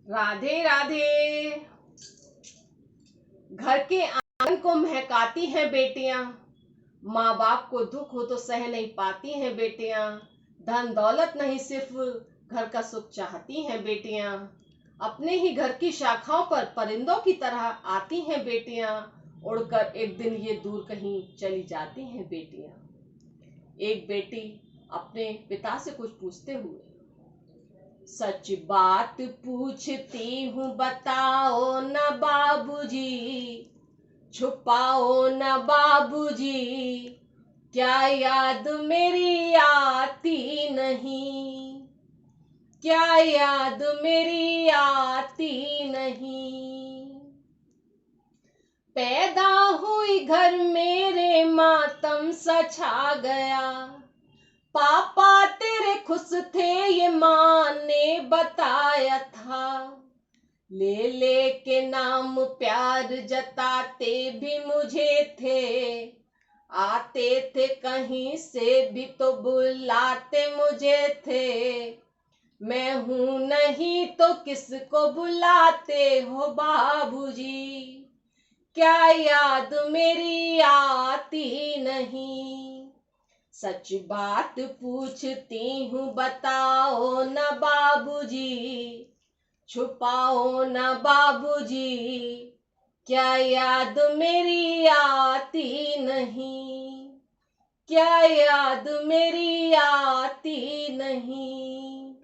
राधे राधे। घर के आंगन को महकाती हैं बेटियां, माँ बाप को दुख हो तो सह नहीं पाती हैं बेटियां। धन दौलत नहीं, सिर्फ घर का सुख चाहती हैं बेटियां। अपने ही घर की शाखाओं पर परिंदों की तरह आती हैं बेटियां, उड़कर एक दिन ये दूर कहीं चली जाती हैं बेटियां। एक बेटी अपने पिता से कुछ पूछते हुए, सच बात पूछती हूँ बताओ न बाबूजी, छुपाओ न बाबूजी, क्या याद मेरी आती नहीं, क्या याद मेरी आती नहीं। पैदा हुई घर मेरे मातम सा छा गया, पापा तेरे खुश थे ये माँ ने बताया था, ले ले के नाम प्यार जताते भी मुझे थे, आते थे कहीं से भी तो बुलाते मुझे थे, मैं हूं नहीं तो किसको बुलाते हो बाबूजी, क्या याद मेरी आती नहीं। सच बात पूछती हूँ बताओ न बाबूजी, छुपाओ न बाबूजी, क्या याद मेरी आती नहीं, क्या याद मेरी आती नहीं।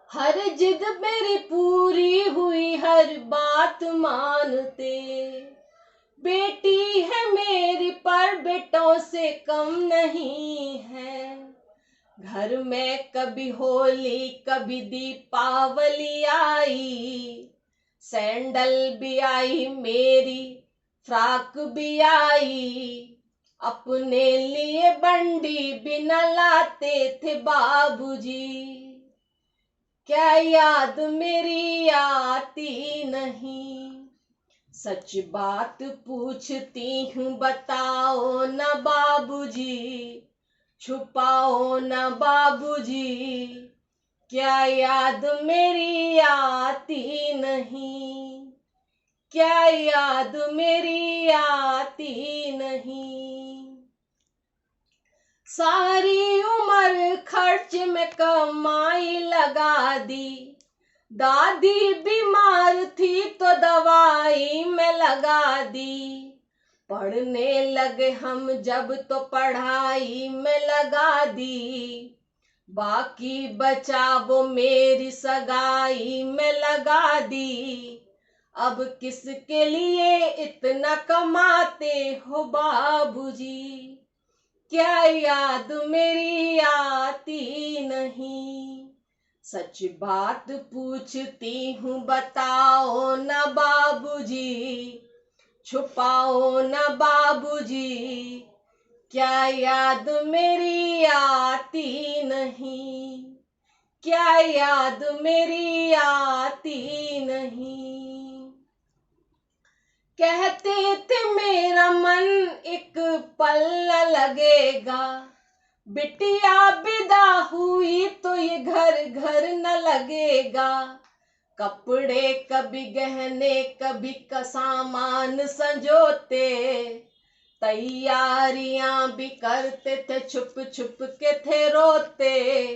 हर जिद मेरी पूरी हुई, हर बात मानते, बेटी है मेरी पर बेटों से कम नहीं है। घर में कभी होली कभी दीपावली आई, सैंडल भी आई मेरी, फ्रॉक भी आई, अपने लिए बंडी भी न लाते थे बाबूजी, क्या याद मेरी आती नहीं। सच बात पूछती हूँ बताओ न बाबूजी, छुपाओ न बाबूजी, क्या याद मेरी आती नहीं, क्या याद मेरी आती नहीं। सारी उम्र खर्च में कमाई लगा दी, दादी बीमार थी तो दवाई में लगा दी, पढ़ने लगे हम जब तो पढ़ाई में लगा दी, बाकी बचा वो मेरी सगाई में लगा दी। अब किसके लिए इतना कमाते हो बाबूजी, क्या याद मेरी आती नहीं। सच बात पूछती हूँ बताओ न बाबूजी, छुपाओ न बाबूजी, क्या याद मेरी आती नहीं, क्या याद मेरी आती नहीं। कहते थे मेरा मन एक पल न लगेगा, बिटिया विदा हुई तो ये घर घर न लगेगा, कपड़े कभी गहने कभी का सामान संजोते, तैयारियां भी करते थे छुप छुप के थे रोते,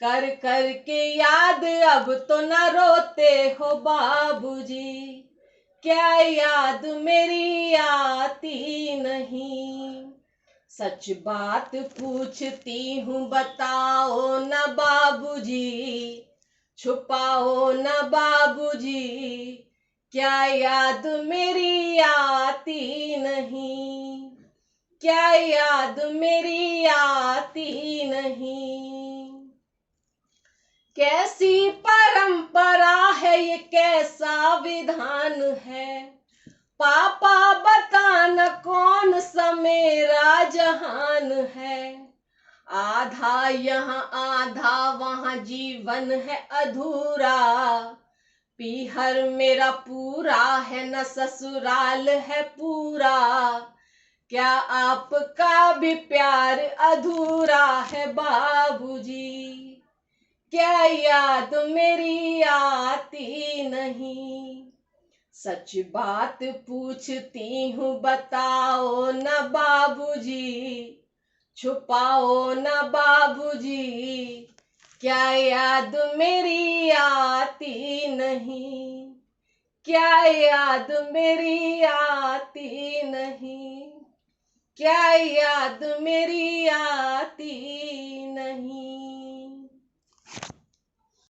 कर कर के याद अब तो न रोते हो बाबूजी, क्या याद मेरी आती नहीं। सच बात पूछती हूँ बताओ न बाबूजी, छुपाओ न बाबूजी, क्या याद मेरी आती नहीं, क्या याद मेरी आती नहीं। कैसी परंपरा है ये, कैसा विधान है, पापा बताना कौन सा मेरा जहान है, आधा यहाँ आधा वहाँ जीवन है अधूरा, पीहर मेरा पूरा है न ससुराल है पूरा, क्या आपका भी प्यार अधूरा है बाबूजी, क्या याद मेरी आती नहीं। सच बात पूछती हूँ बताओ न बाबूजी, छुपाओ न बाबूजी, क्या याद मेरी आती नहीं, क्या याद मेरी आती नहीं, क्या याद मेरी आती नहीं।